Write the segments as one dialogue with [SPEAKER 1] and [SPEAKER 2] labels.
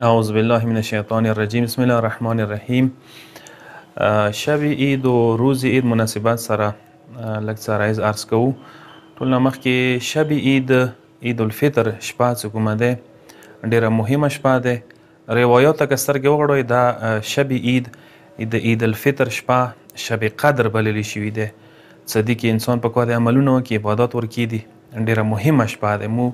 [SPEAKER 1] اعوذ بالله من الشیطان الرجیم. بسم الله الرحمن الرحیم. شب عید و روز عید مناسبت سره لږ څه عرایض عرض کوو. ټول نه مخکې شب عید الفطر شپه چې کومه دی ډیره مهمه شپه ده. روایات ته که سترګې وغړوئ دا شب عید د عید الفطر شپه شب قدر بللی شوي دی. څه دي کې انسان په کار د عملونه وکړي، عبادات ورکړي. ډیره مهمه شپه ده. مو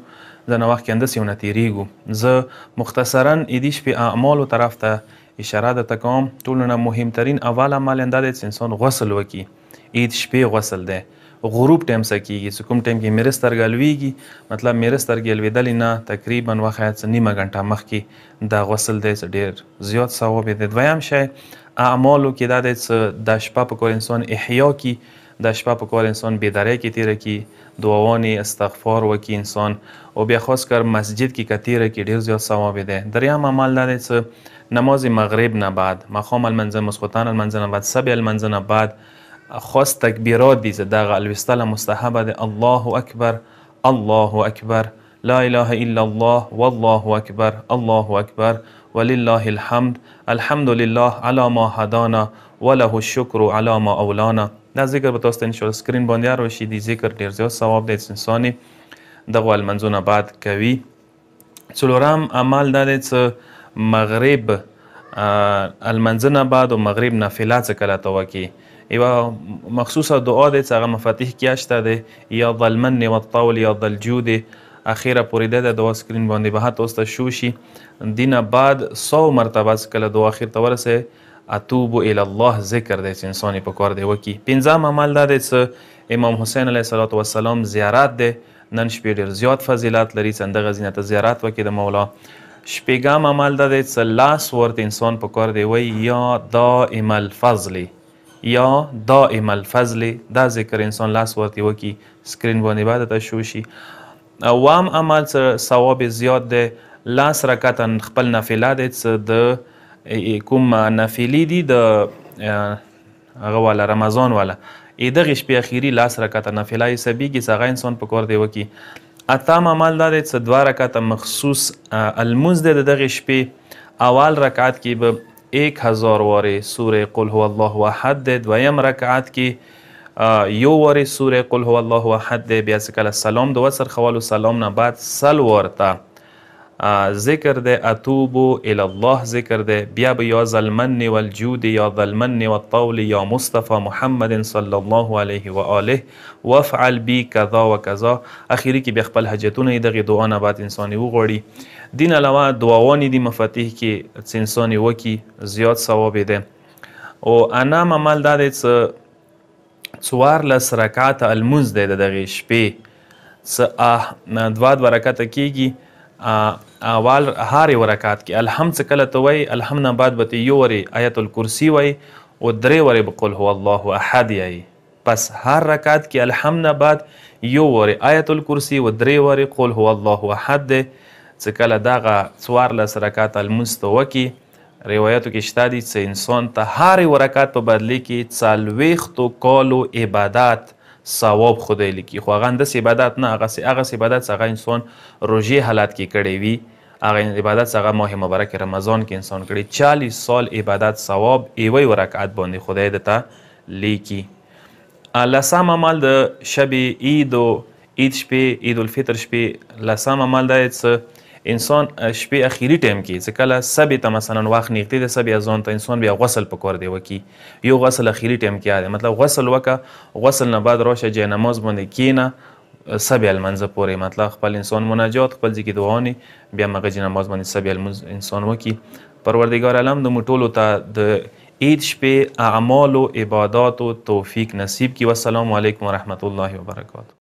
[SPEAKER 1] ځنه وخت کې همداسې ونه تېرېږو. زه مختصرا عیدي شپې اعمالو طرف ته اشاره درته کوم. ټولو نه مهمترین اول عمل دا دی چې انسان غسل وکړي. عید شپې غسل دی. غروب ټایم څه کېږي چې کوم ټایم کې میره سترګه لویږي، مطلب میره سترګې لوېدلې نه تقریبا وخت څه نیمه ګنټه مخکې دا غسل دی چې ډېر زیات ثواب دی. دویم شی اعمالو کې دا دی چې دا شپه په کار انسان احیا کړي، دا شپه په کار انسان بیداری کې تېره کړي، دعاوانې استغفار وکړي انسان، او بیا خاص کر مسجد کې که تېره کړي ډېر زیات ثواب دی. دریم عمل دا دی چې نماز مغرب نه بعد، ماښام المنځه، ماسخوتن المنځه نه بعد، صبح المنځه نه بعد خاص تکبیرات دي چې دغه الوستله مستحبه ده. الله اکبر، الله اکبر، لا اله الا الله، والله اکبر، الله اکبر، ولله الحمد، الحمد لله على ما هدانا وله الشکر على ما اولانا. دا ذکر به تاسو ته انشاءالله سکرین باندې راشي. دی ذکر ډېر زیات ثواب دی چې انسان دغه المنځونه بعد کوي. څلورم عمل دا دی چې مغرب المنځه نه بعد او مغرب نافله څه کله ته وکړي. یوه مخصوصه دعا دی چې هغه مفاتیح کې شته دی، یا ذا المن والطول یا ذا الجود، اخیره پورې ده. دعا سکرین باندې به تاسو ته شو شي. دینه بعد 100 مرتبه چې کله دعا اخر ته ورسې اتوب الی الله ذکر دی چې انسان یې په کار دی وکړي. پنځم عمل دا دی چې امام حسین علیه الصلاة والسلام زیارت دی. نن شپې ډېر زیات فضیلت لري چې همدغه ځینې ته زیارت وکړي د مولا. شپږم عمل دا دی چې لاس ورته انسان په کار دی وایي یا دائم الفضل، یا دائم الفضل. دا ذکر انسان لاس ورته وکړي. سکرین باندې به درته شو شي. اووم عمل چې ثواب زیات دی، لاس رکعته خپل نافله دی چې د کوم نافلې دي د هغه والا رمضان والا دغې شپې اخیري لاس رکعته نافله یې حسابېږي چې هغه انسان په کار دی وکړي. اتم عمل دا دی چې 2 رکعته مخصوص المونځ دی د دغې شپې. اول رکعت کې به 1000 وارې سوره قل هو الله احد دی. دویم رکعت کې 1 وارې سوره قل هو الله احد دی. بیا چې کله سلام د وسر خوالو سلام نه بعد 100 ورته ذکر دی، اتوبو الی الله ذکر دی. بیا به یا ذا المن والجود، یا ذا المن والطول، یا مصطفی محمد صلی الله علیه و آله وافعل بی کذا و کذا. اخیری کې بیا خپل حاجتونه یې دغې دعا نه بعد انسان یې وغواړي. دین علاوه دعاوانې دي مفاتیح کې چې انسان یې وکړي زیات ثواب دی. او انم عمل دا دی چې 14 رکعته المونځ دی د دغې شپې چې 2 رکعته کېږي. اول هر یو رکعت کې الحمد څه کله ته وایي، الحمد نه بعد به ته 1 وارې آیت الکرسي وایي او 3 وارې به قل هو الله احد یایي. پس هر رکعت کې الحمد نه بعد 1 وارې آیت الکرسي و 3 وارې قل هو الله احد دی. چې کله دغه 14 رکعت المونځ ته وکړي، روایتو کې شته دي چې انسان ته هر یو رکعت په بدلې کې 40 کالو عبادت ثواب خدای لیکي. خو هغه همداسې عبادت نه، هغه عبادت چې هغه انسان روژې حالت کې کړی وي، هغه عبادت چې هغه ماه مبارک رمضان کې انسان کړی. 40 سال عبادت ثواب یوه رکعت باندې خدای درته لیکي. لسم عمل د شب عید و عید شپې، عید الفطر شپې، لسم عمل دا چې انسان شپې اخیری ټایم کې چې کله سبې ته مثلا وخت نږدې د سبې اذان ته انسان بیا غسل په کار دی وکړي. یو غسل اخیری ټایم کې دی، مطلب غسل وکړه، غسل نه بعد راشه جای نماز باندې کښېنه سبې المنځه پورې، مطلب خپل انسان مناجات خپل ځای کې دعاوانې، بیا همغه جای نماز باندې سبې المنځ انسان وکړي. پروردګار عالم د موږ ټولو ته د عید شپې اعمالو عباداتو توفیق نصیب کړي. والسلام علیکم ورحمة الله وبرکاته.